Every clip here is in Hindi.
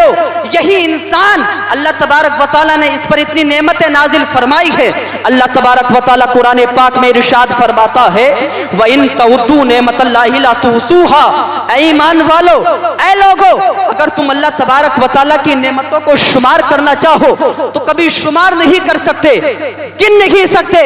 प्यारो, यही इंसान अल्लाह तबारक व तआला ने इस पर इतनी नेमतें नाजिल फरमाई है। अल्लाह तबारक व तआला कुरान पाक में इरशाद फरमाता है, व इन तउद्दू नेमतल्लाहि ला तुहसूहा, ऐ ईमान वालो, ऐ लोगो, अगर तुम अल्लाह तबारक व तआला की नेमतों को शुमार करना चाहो तो कभी शुमार नहीं कर सकते, गिन नहीं सकते।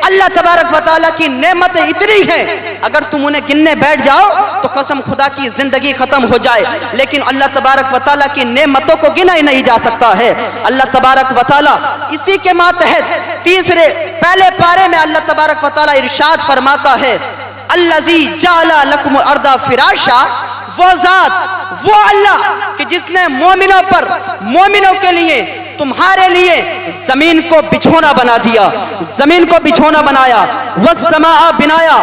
अल्लाह तबारक व तआला की नेमतें इतनी हैं, अगर तुम उन्हें गिनने बैठ जाओ तो कसम खुदा की जिंदगी खत्म हो जाए, लेकिन अल्लाह तबारक व तआला की नेमतों को गिना ही नहीं जा सकता है। अल्लाह तबारक व तआला इसी के मातहत तीसरे पहले पारे में अल्लाह तबारक व तआला इरशाद फरमाता है, अल्लज़ी जाला लकुम अर्दा फिराशा, वो जात, वो अल्लाह कि जिसने मोमिनों पर, मोमिनों के लिए, तुम्हारे लिए जमीन को बिछोना बना दिया, जमीन को बिछोना बनाया, वस्समा बिनाया,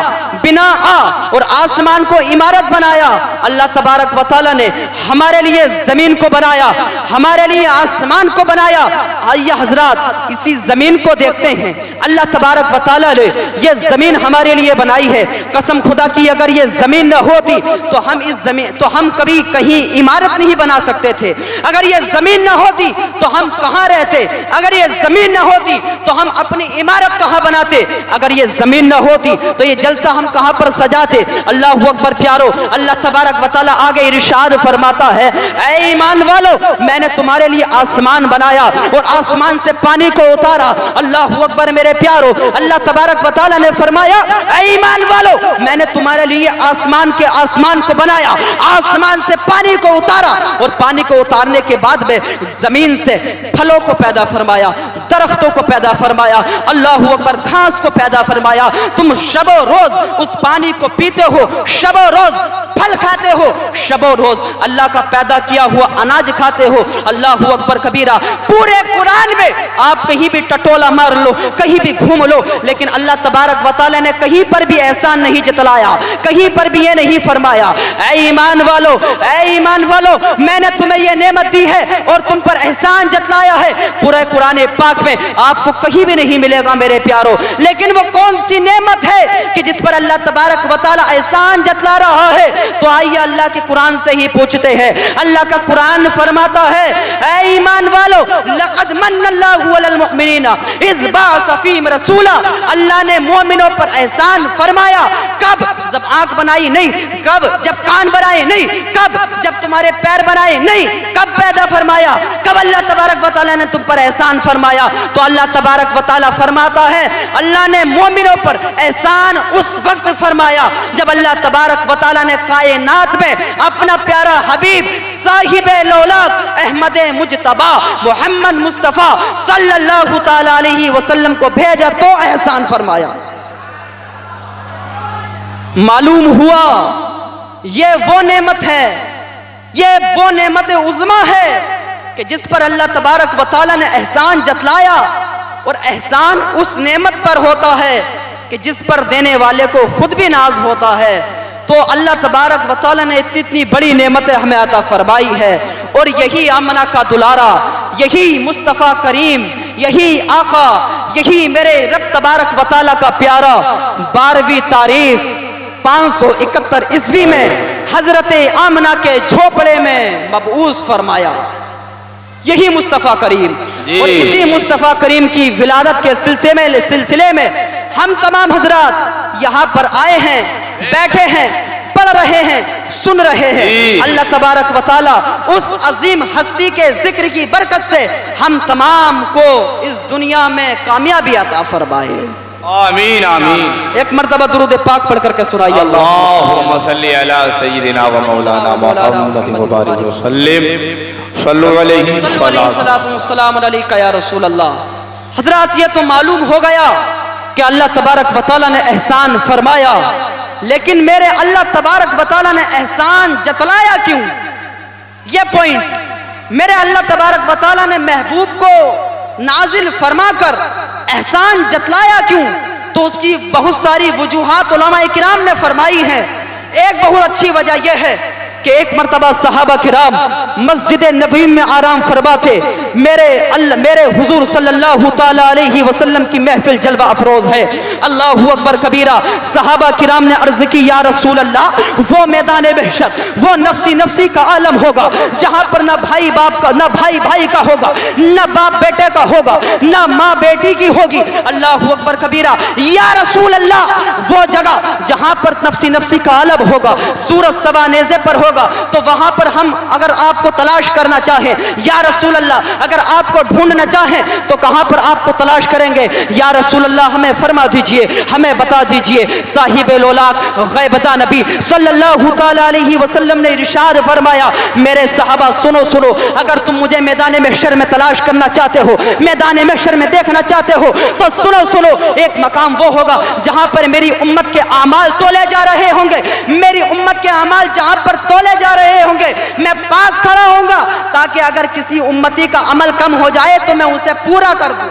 बिनाआ, और आसमान को इमारत बनाया। अल्लाह तबारक व तआला ने हमारे लिए जमीन को बनाया, हमारे लिए आसमान को बनाया। आइए हजरात इसी जमीन को देखते हैं। अल्लाह तबारक व तआला ने ये जमीन हमारे लिए बनाई है। कसम खुदा की अगर ये जमीन न होती तो हम इस जमीन, तो हम कभी कहीं इमारत नहीं बना सकते थे। अगर ये जमीन न होती तो हम कहाँ रहते? अगर ये जमीन न होती तो हम अपनी इमारत कहाँ बनाते? अगर ये जमीन न होती तो ये जलसा हम कहाँ पर सजाते? अल्लाहु अकबर प्यारो, अल्लाह तबारक व तआला आगे इरशाद फरमाता है, ऐ ईमान वालो, मैंने तुम्हारे लिए आसमान बनाया और आसमान से पानी को उतारा। अल्लाहु अकबर मेरे प्यारो, अल्लाह तबारक व तआला ने फरमाया, ऐ ईमान वालो, मैंने तुम्हारे लिए आसमान के आसमान को बनाया, आसमान से पानी को उतारा, और पानी को उतारने के बाद में जमीन से फलों को पैदा फरमाया, दरख्तों को पैदा फरमाया, अल्लाहु अकबर घास को पैदा फरमाया। तुम शबो रोज उस पानी को पीते हो, शबो रोज फल खाते हो, शबो रोज अल्लाह का पैदा किया हुआ अनाज खाते हो। अल्लाहु अकबर कबीरा। पूरे कुरान में आप कहीं भी टटोला मार लो, कहीं भी घूम लो, लेकिन अल्लाह तबारक व तआला ने कहीं पर भी एहसान नहीं जतलाया, कहीं पर भी ये नहीं फरमाया, ऐ ईमान वालो, ऐ ईमान वालो, मैंने तुम्हें ये नेमत दी है और तुम पर एहसान जतलाया है। पूरे कुरान पाक में आपको कहीं भी नहीं मिलेगा मेरे प्यारो। लेकिन वो कौन सी नेमत है कि जिस पर अल्लाह तबारक व तआला एहसान जतला रहा है? तो आइए अल्लाह के कुरान से ही पूछते हैं। अल्लाह का कुरान फरमाता है, ऐ ईमान वालो, लक़द मन्नल्लाहु अलल मुमिनीना इज़ बअस फ़ीहिम रसूला, अल्लाह ने मोमिनों पर एहसान फरमाया। कब? जब आंख बनाई नहीं, कब? जब कान बनाए नहीं, कब? जब तुम्हारे पैर बनाए नहीं, कब पैदा फरमाया? कब अल्लाह तबारक व तआला ने तुम पर एहसान फरमाया? तो अल्लाह तबारक व तआला फरमाता है, अल्लाह ने मोमिनों पर एहसान उस वक्त फरमाया जब अल्लाह तबारक व तआला ने कायनात में अपना प्यारा हबीब साहिबे लौलाद अहमद मुजतबा मोहम्मद मुस्तफ़ा सल्लल्लाहु तआला अलैहि वसल्लम को भेजा तो एहसान फरमाया। मालूम हुआ ये वो नेमत है, ये वो नेमत उज़्मा है कि जिस पर अल्लाह तबारक व तआला ने एहसान जतलाया। और एहसान उस नेमत पर होता है कि जिस पर देने वाले को खुद भी नाज होता है। तो अल्लाह तबारक व तआला ने इतनी बड़ी नेमतें हमें अता फरमाई है। और यही आमना का दुलारा, यही मुस्तफ़ा करीम, यही आका, यही मेरे रब तबारक व तआला का प्यारा 12वीं तारीख 571 ईस्वी में हजरत आमना के झोपड़े में मबऊस फरमाया। यही मुस्तफ़ा करीम। और इसी मुस्तफ़ा करीम की विलादत के सिलसिले में हम तमाम हजरात यहाँ पर आए हैं, बैठे हैं, पढ़ रहे हैं, सुन रहे हैं। अल्लाह तबारक व तआला उस अजीम हस्ती के जिक्र की बरकत से हम तमाम को इस दुनिया में कामयाबी अता फरमाए। आमीन आमीन। एक मर्तबा दुरूद पाक पढ़ करके सुनाइए। अल्लाहुम्मा सल्ली अला सय्यिदिना व मौलाना मुहम्मद व बारिक व सल्लिम सल्लल्लाहु अलैहि वसल्लम अलैका या रसूल अल्लाह। हजरात, ये तो मालूम हो गया कि अल्लाह तबारक व तआला ने एहसान फरमाया, लेकिन मेरे अल्लाह तबारक व तआला ने एहसान जतलाया क्यों? ये पॉइंट मेरे अल्लाह तबारक व तआला ने महबूब को नाजिल फरमाकर एहसान जतलाया क्यों? तो उसकी बहुत सारी वजूहात उलमाए किराम ने फरमाई हैं। एक बहुत अच्छी वजह यह है कि एक मर्तबा सहाबा किराम मस्जिद नबी में आराम फरमाते, मेरे हुजूर सल्लल्लाहु ताला अलैहि वसल्लम की महफिल जलवा अफरोज है। अल्लाहु अकबर कबीरा। सहाबा किराम ने अर्ज की, या रसूल अल्लाह, वो मैदान महशर, वो नफ्सी नफ्सी का आलम होगा जहां पर ना भाई बाप का, ना भाई भाई का होगा, ना बाप बेटे का होगा, ना माँ बेटी की होगी। अल्लाहु अकबर कबीरा। या रसूल अल्लाह, वो जगह जहां पर नफ्सी नफ्सी का आलम होगा, सूरज सवा नेज़े पर होगा, तो वहां पर हम अगर आपको तलाश करना चाहें, या रसूल अल्लाह, अगर आपको ढूंढना चाहें तो कहां पर आपको तलाश करेंगे? या रसूल अल्लाह, हमें फरमा दीजिए, हमें बता दीजिए। साहिब लोलाक गैबता नबी सल्लल्लाहु ताला अलैहि वसल्लम ने इरशाद फरमाया, मेरे सहाबा सुनो सुनो, अगर तुम मुझे मैदान महशर में तलाश करना चाहते हो, मैदान महशर में देखना चाहते हो, तो सुनो सुनो, एक मकाम वो होगा जहां पर मेरी उम्मत के आमाल तोले जा रहे होंगे। मेरी उम्मत के आमाल जहां पर तोले जा रहे होंगे, मैं पास खड़ा होऊंगा ताकि अगर किसी उम्मती का अमल कम हो जाए तो मैं उसे पूरा कर दूं।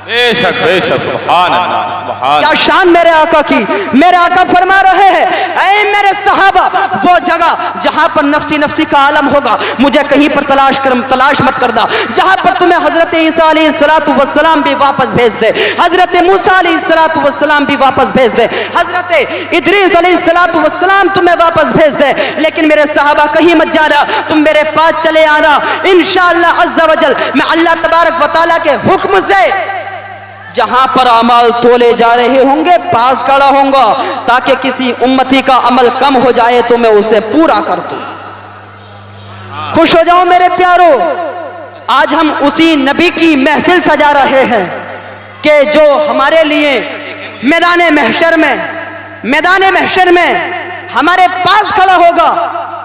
बेशक बेशक, सुभान अल्लाह, सुभान। क्या शान मेरे आका की। मेरे आका फरमा रहे हैं, ऐ मेरे सहाबा, वो जगह जहां पर नफ्सी नफ्सी का आलम होगा, मुझे कहीं पर तलाश मत करना जहां पर तुम्हें हजरत ईसा अलैहिस्सलातु वस्सलाम भी वापस भेज दे, हजरत मूसा अलैहिस्सलातु वस्सलाम भी वापस भेज दे, हजरत इदरीस अलैहिस्सलातु वस्सलाम तुम्हें वापस भेज दे, लेकिन मेरे सहाबा कहीं मत जाना, तुम मेरे पास चले आना। इंशाअल्लाह अज़्ज़ा वजल मैं अल्लाह तबारक व तआला के हुक्म से जहां पर अमल तोले जा रहे होंगे पास खड़ा होऊंगा ताकि किसी उम्मती का अमल कम हो जाए तो मैं उसे पूरा कर दूं। खुश हो जाओ मेरे प्यारो। आज हम उसी नबी की महफिल सजा रहे हैं कि जो हमारे लिए मैदान महशर में हमारे पास खड़ा होगा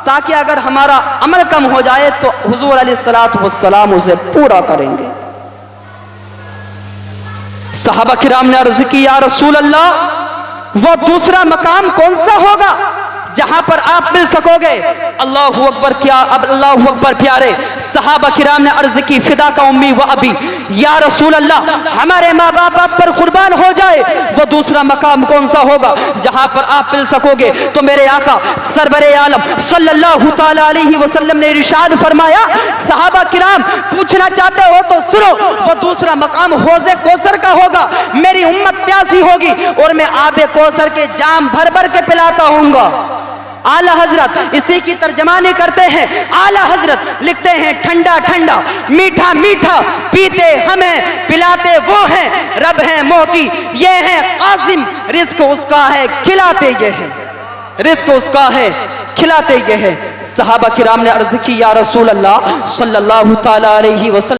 ताकि अगर हमारा अमल कम हो जाए तो हुजूर अलैहिस्सलातु वस्सलाम उसे पूरा करेंगे। सहाबा किराम ने अर्ज की, या रसूल अल्लाह, वो दूसरा मकाम कौन सा होगा जहां पर आप मिल सकोगे? अल्लाहु अकबर। क्या अब अल्लाहु अकबर प्यारे। सहाबा किराम ने अर्ज की, फिदा का उम्मी व अबी, या रसूल अल्लाह, हमारे माँ बाप आप पर कुर्बान हो जाए, वो दूसरा मकाम कौन सा होगा जहां पर आप मिल सकोगे? तो मेरे आका सरवरे आलम सल्लल्लाहु ताला अलैहि वसल्लम ने इरशाद फरमाया, सहाबा किराम पूछना चाहते हो तो सुनो, वो दूसरा मकाम हौज़े कौसर का होगा। मेरी उम्मत प्यासी होगी और मैं आबे कौसर के जाम भर भर के पिलाता हूँगा। आला हजरत इसी की तर्जमानी करते हैं। आला हजरत लिखते हैं, ठंडा ठंडा मीठा मीठा पीते हमें पिलाते वो हैं, रब है मोती ये है कासिम, रिस्क उसका है खिलाते ये है, रिस्क उसका है खिलाते ये है। सहाबा किराम ने अर्ज की, या रसूल अल्लाह सल्लल्लाहु ताला अलैहि वसल्लम